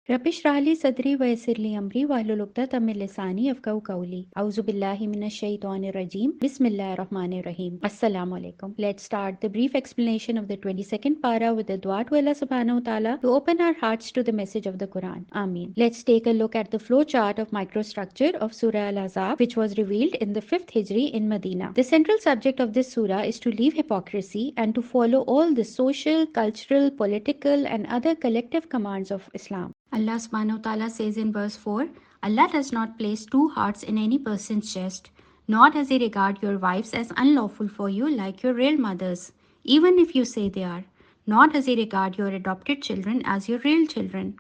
रब्बिश राहली सदरी वयसिरली अमरी वाहलुल उक़दतम मिन लिसानी यफ़क़हू क़ौली औज़ु बिल्लाहि मिनश शैतानिर रजीम बिस्मिल्लाहिर रहमानिर रहीम अस्सलामु अलैकुम. Let's start the brief explanation of the 22nd para with the dua to Allah subhanahu wa ta'ala to open our hearts to the message of the Quran. Ameen. Let's take a look at the flow chart of microstructure of Surah Al-Ahzab, which was revealed in the 5th Hijri in Medina. The central subject of this surah is to leave hypocrisy and to follow all the social, cultural, political and other collective commands of Islam. Allah subhanahu wa ta'ala says in verse 4, Allah does not place two hearts in any person's chest, nor does He regard your wives as unlawful for you like your real mothers, even if you say they are, nor does He regard your adopted children as your real children.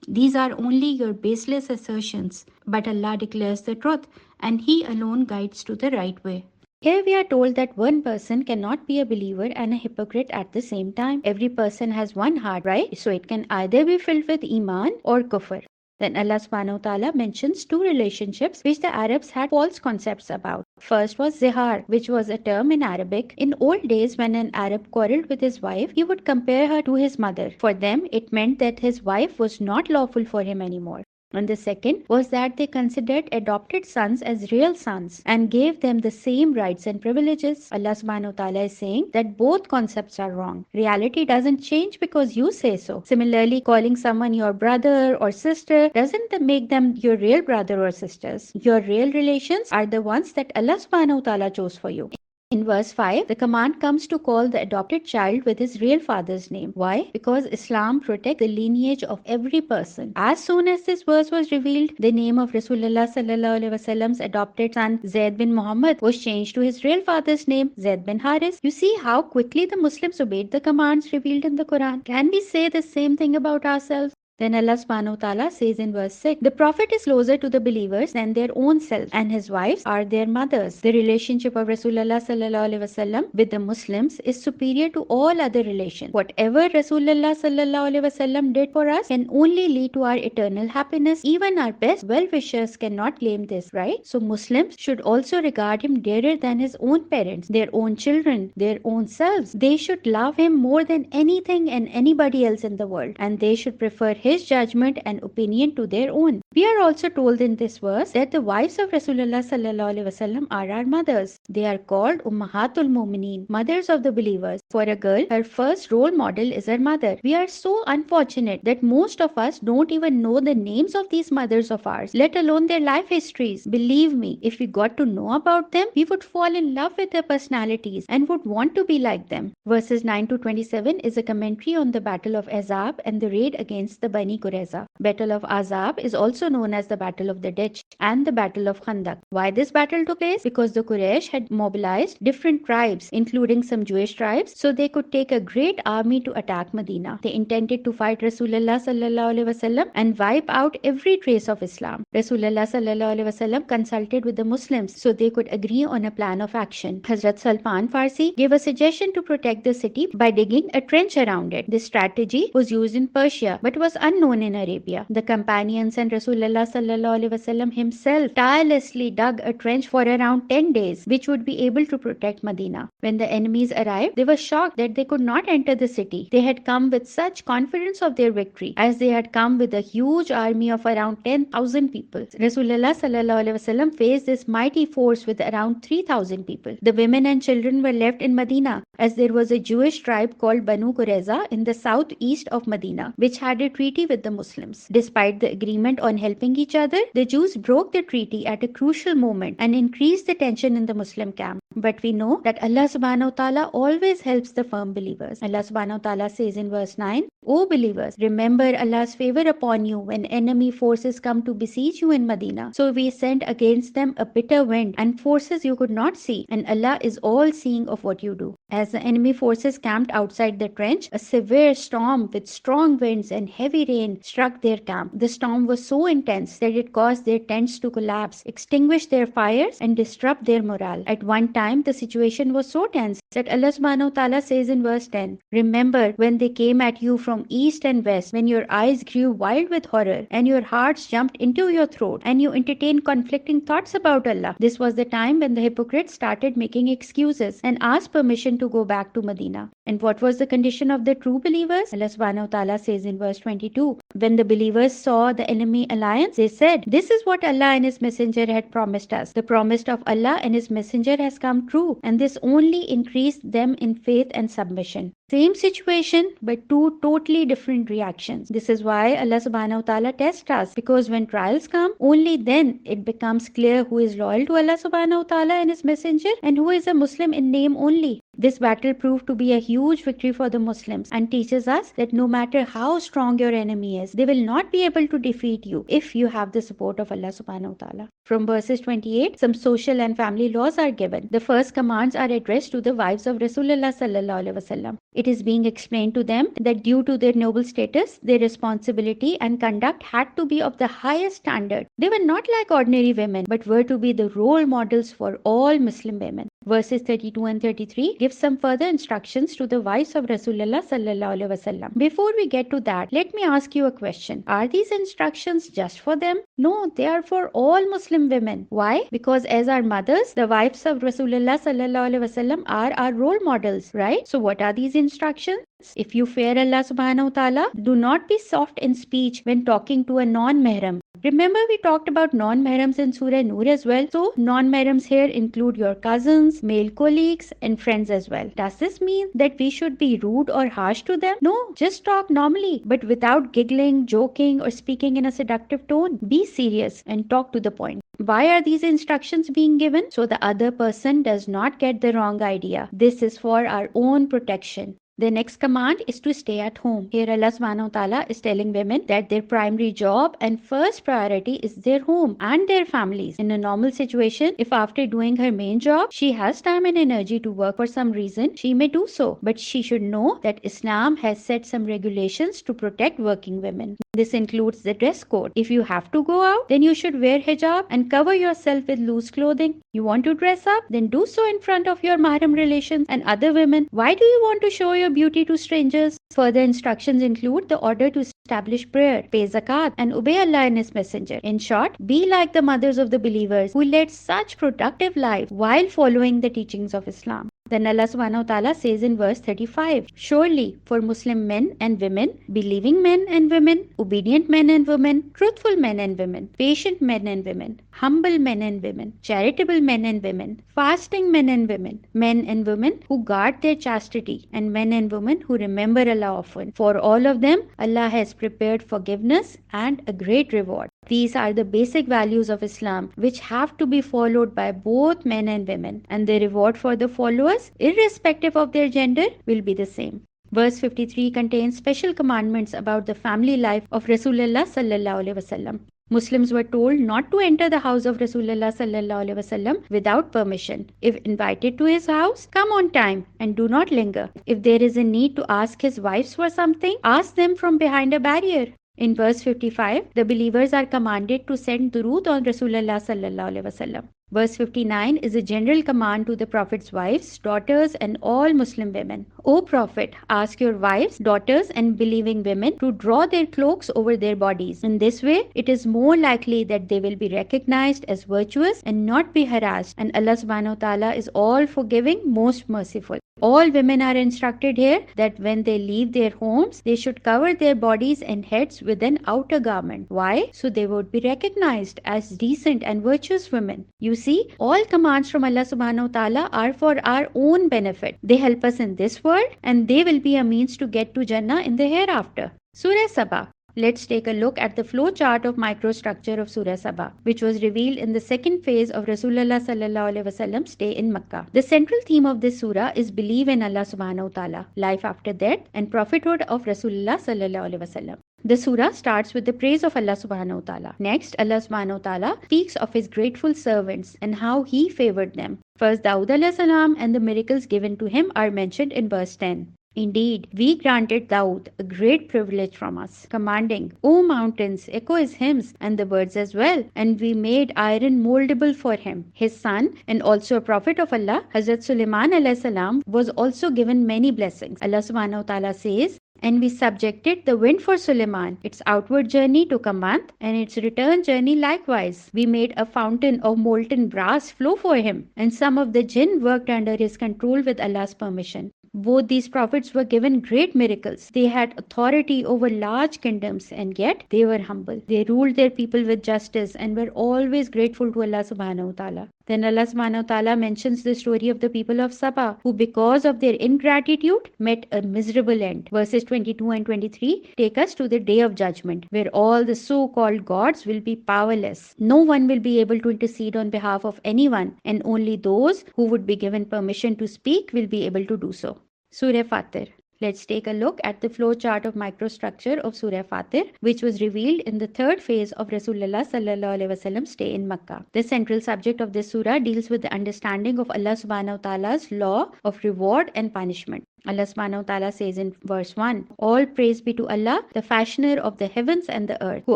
These are only your baseless assertions, but Allah declares the truth, and He alone guides to the right way. Here we are told that one person cannot be a believer and a hypocrite at the same time. Every person has one heart, right? So it can either be filled with Iman or Kufr. Then Allah subhanahu wa ta'ala mentions two relationships which the Arabs had false concepts about. First was zihar, which was a term in Arabic. In old days, when an Arab quarreled with his wife, he would compare her to his mother. For them, it meant that his wife was not lawful for him anymore. And the second was that they considered adopted sons as real sons and gave them the same rights and privileges. Allah subhanahu wa ta'ala is saying that both concepts are wrong. Reality doesn't change because you say so. Similarly, calling someone your brother or sister doesn't make them your real brother or sisters. Your real relations are the ones that Allah subhanahu wa ta'ala chose for you. In verse 5, the command comes to call the adopted child with his real father's name. Why? Because Islam protects the lineage of every person. As soon as this verse was revealed, the name of Rasulullah sallallahu alaihi wasallam's adopted son Zaid bin Muhammad was changed to his real father's name, Zaid bin Haris. You see how quickly the Muslims obeyed the commands revealed in the Quran. Can we say the same thing about ourselves? Then Allah subhanahu wa ta'ala says in verse 6, the Prophet is closer to the believers than their own self, and his wives are their mothers. The relationship of Rasulullah sallallahu alaihi wasallam with the Muslims is superior to all other relations. Whatever Rasulullah sallallahu alaihi wasallam did for us can only lead to our eternal happiness. Even our best well-wishers cannot claim this, right? So Muslims should also regard him dearer than his own parents, their own children, their own selves. They should love him more than anything and anybody else in the world, and they should prefer his judgment and opinion to their own. We are also told in this verse that the wives of Rasulullah sallallahu alaihi wasallam are our mothers. They are called Ummahatul Mu'mineen, mothers of the believers. For a girl, her first role model is her mother. We are so unfortunate that most of us don't even know the names of these mothers of ours, let alone their life histories. Believe me, if we got to know about them, we would fall in love with their personalities and would want to be like them. Verses 9 to 27 is a commentary on the Battle of Ahzab and the raid against the Bani Qurayza. Battle of Ahzab is also known as the Battle of the Ditch and the Battle of Khandak. Why this battle took place? Because the Quraysh had mobilized different tribes, including some Jewish tribes, so they could take a great army to attack Medina. They intended to fight Rasulullah sallallahu alaihi wasallam and wipe out every trace of Islam. Rasulullah sallallahu alaihi wasallam consulted with the Muslims so they could agree on a plan of action. Hazrat Salman Farsi gave a suggestion to protect the city by digging a trench around it. This strategy was used in Persia but was unknown in Arabia. The companions and Rasulullah sallallahu alaihi wasallam himself tirelessly dug a trench for around 10 days, which would be able to protect Medina. When the enemies arrived, they were shocked that they could not enter the city. They had come with such confidence of their victory, as they had come with a huge army of around 10,000 people. Rasulullah sallallahu alaihi wasallam faced this mighty force with around 3,000 people. The women and children were left in Medina, as there was a Jewish tribe called Banu Qurayza in the southeast of Medina, which had a treaty with the Muslims. Despite the agreement on helping each other, the Jews broke the treaty at a crucial moment and increased the tension in the Muslim camp. But we know that Allah subhanahu wa ta'ala always helps the firm believers. Allah subhanahu wa ta'ala says in verse 9, O believers, remember Allah's favor upon you when enemy forces come to besiege you in Medina. So we sent against them a bitter wind and forces you could not see, and Allah is all seeing of what you do. As the enemy forces camped outside the trench, a severe storm with strong winds and heavy rain struck their camp. The storm was so intense that it caused their tents to collapse, extinguish their fires, and disrupt their morale. At one time, the situation was so tense that Allah subhanahu wa ta'ala says in verse 10, remember when they came at you from east and west, when your eyes grew wild with horror, and your hearts jumped into your throat, and you entertained conflicting thoughts about Allah. This was the time when the hypocrites started making excuses and asked permission to go back to Medina. And what was the condition of the true believers? Allah subhanahu wa ta'ala says in verse 22, 22. When the believers saw the enemy alliance, they said, "This is what Allah and His Messenger had promised us. The promise of Allah and His Messenger has come true," and this only increased them in faith and submission. Same situation, but two totally different reactions. This is why Allah subhanahu wa ta'ala tests us, because when trials come, only then it becomes clear who is loyal to Allah subhanahu wa ta'ala and His Messenger and who is a Muslim in name only. This battle proved to be a huge victory for the Muslims and teaches us that no matter how strong your enemy is, they will not be able to defeat you if you have the support of Allah subhanahu wa ta'ala. From verses 28, some social and family laws are given. The first commands are addressed to the wives of Rasulullah sallallahu alaihi wasallam. It is being explained to them that due to their noble status, their responsibility and conduct had to be of the highest standard. They were not like ordinary women, but were to be the role models for all Muslim women. Verses 32 and 33 give some further instructions to the wives of Rasulullah sallallahu alaihi wasallam. Before we get to that, let me ask you a question. Are these instructions just for them? No, they are for all Muslim women. Why? Because as our mothers, the wives of Rasulullah sallallahu alaihi wasallam are our role models, right? So what are these instructions? If you fear Allah subhanahu wa ta'ala, do not be soft in speech when talking to a non-mahram. Remember we talked about non-mahrams in Surah Nur as well. So non-mahrams here include your cousins, male colleagues and friends as well. Does this mean that we should be rude or harsh to them? No, just talk normally, but without giggling, joking or speaking in a seductive tone. Be serious and talk to the point. Why are these instructions being given? So the other person does not get the wrong idea. This is for our own protection. The next command is to stay at home. Here Allah subhanahu wa ta'ala is telling women that their primary job and first priority is their home and their families. In a normal situation, if after doing her main job, she has time and energy to work for some reason, she may do so. But she should know that Islam has set some regulations to protect working women. This includes the dress code. If you have to go out, then you should wear hijab and cover yourself with loose clothing. You want to dress up? Then do so in front of your mahram relations and other women. Why do you want to show your beauty to strangers? Further instructions include the order to establish prayer, pay zakat, and obey Allah and His Messenger. In short, be like the mothers of the believers who led such productive life while following the teachings of Islam. Then Allah subhanahu wa ta'ala says in verse 35, "Surely for Muslim men and women, believing men and women, obedient men and women, truthful men and women, patient men and women, humble men and women, charitable men and women, fasting men and women who guard their chastity, and men and women who remember Allah often. For all of them, Allah has prepared forgiveness and a great reward." These are the basic values of Islam which have to be followed by both men and women, and the reward for the followers, irrespective of their gender, will be the same. Verse 53 contains special commandments about the family life of Rasulullah sallallahu alaihi wasallam. Muslims were told not to enter the house of Rasulullah sallallahu alaihi wasallam without permission. If invited to his house, come on time and do not linger. If there is a need to ask his wives for something, ask them from behind a barrier. In verse 55, the believers are commanded to send durood on Rasulullah sallallahu alaihi wasallam. Verse 59 is a general command to the Prophet's wives, daughters and all Muslim women. O Prophet, ask your wives, daughters and believing women to draw their cloaks over their bodies. In this way, it is more likely that they will be recognized as virtuous and not be harassed. And Allah subhanahu wa ta'ala is all forgiving, most merciful. All women are instructed here that when they leave their homes, they should cover their bodies and heads with an outer garment. Why? So they would be recognized as decent and virtuous women. You see, all commands from Allah subhanahu wa ta'ala are for our own benefit. They help us in this world and they will be a means to get to Jannah in the hereafter. Surah Saba. Let's take a look at the flow chart of microstructure of Surah Saba, which was revealed in the second phase of Rasulullah sallallahu alaihi wasallam's stay in Makkah. The central theme of this surah is belief in Allah subhanahu wa ta'ala, life after death, and prophethood of Rasulullah sallallahu alaihi wasallam. The surah starts with the praise of Allah subhanahu wa ta'ala. Next, Allah subhanahu wa ta'ala speaks of his grateful servants and how he favored them. First, Dawood alayhi salam and the miracles given to him are mentioned in verse 10. Indeed, we granted Dawood a great privilege from us, commanding, O mountains, echo his hymns and the birds as well, and we made iron moldable for him. His son, and also a prophet of Allah, Hazrat Sulaiman alayhi salam, was also given many blessings. Allah subhanahu wa ta'ala says, and we subjected the wind for Sulaiman, its outward journey took a month, and its return journey likewise. We made a fountain of molten brass flow for him, and some of the jinn worked under his control with Allah's permission. Both these prophets were given great miracles. They had authority over large kingdoms, and yet they were humble. They ruled their people with justice and were always grateful to Allah subhanahu wa ta'ala. Then Allah subhanahu wa ta'ala mentions the story of the people of Saba, who because of their ingratitude met a miserable end. Verses 22 and 23 take us to the day of judgment, where all the so-called gods will be powerless. No one will be able to intercede on behalf of anyone, and only those who would be given permission to speak will be able to do so. Surah Fatir. Let's take a look at the flow chart of microstructure of Surah Fatir, which was revealed in the third phase of Rasulullah sallallahu alaihi wasallam's stay in Makkah. The central subject of this surah deals with the understanding of Allah subhanahu wa ta'ala's law of reward and punishment. Allah subhanahu wa ta'ala says in verse 1, "All praise be to Allah, the fashioner of the heavens and the earth, who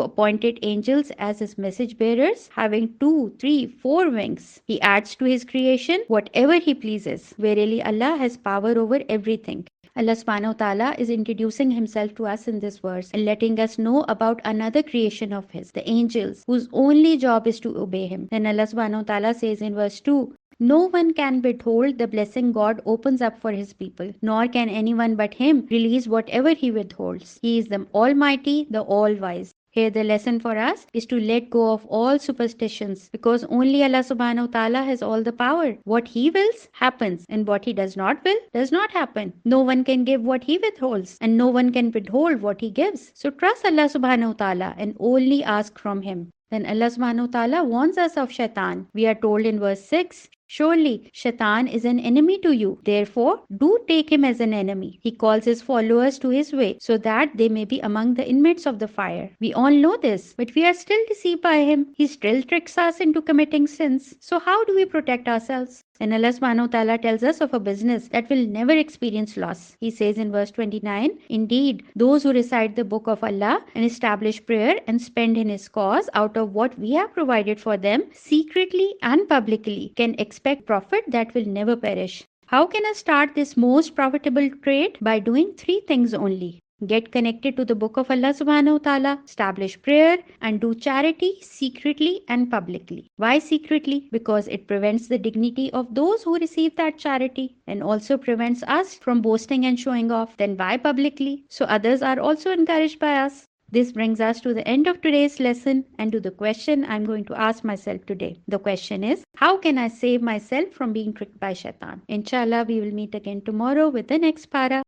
appointed angels as his message bearers, having 2, 3, 4 wings. He adds to his creation whatever he pleases. Verily Allah has power over everything." Allah subhanahu wa ta'ala is introducing himself to us in this verse and letting us know about another creation of his, the angels, whose only job is to obey him. Then Allah subhanahu wa ta'ala says in verse 2, "No one can withhold the blessing God opens up for his people, nor can anyone but him release whatever he withholds. He is the Almighty, the All-Wise." Here the lesson for us is to let go of all superstitions, because only Allah subhanahu wa ta'ala has all the power. What he wills happens, and what he does not will does not happen. No one can give what he withholds, and no one can withhold what he gives. So trust Allah subhanahu wa ta'ala and only ask from him. Then Allah subhanahu wa ta'ala warns us of shaitan. We are told in verse 6, "Surely Shaitan is an enemy to you. Therefore, do take him as an enemy. He calls his followers to his way, so that they may be among the inmates of the fire." We all know this, but we are still deceived by him. He still tricks us into committing sins. So how do we protect ourselves? And Allah subhanahu wa ta'ala tells us of a business that will never experience loss. He says in verse 29, "Indeed, those who recite the book of Allah and establish prayer and spend in his cause out of what we have provided for them, secretly and publicly, can expect profit that will never perish." How can I start this most profitable trade? By doing 3 things only. Get connected to the book of Allah subhanahu wa ta'ala, establish prayer, and do charity secretly and publicly. Why secretly? Because it prevents the dignity of those who receive that charity and also prevents us from boasting and showing off. Then why publicly? So others are also encouraged by us. This brings us to the end of today's lesson and to the question I'm going to ask myself today. The question is, how can I save myself from being tricked by shaitan? Inshallah, we will meet again tomorrow with the next para.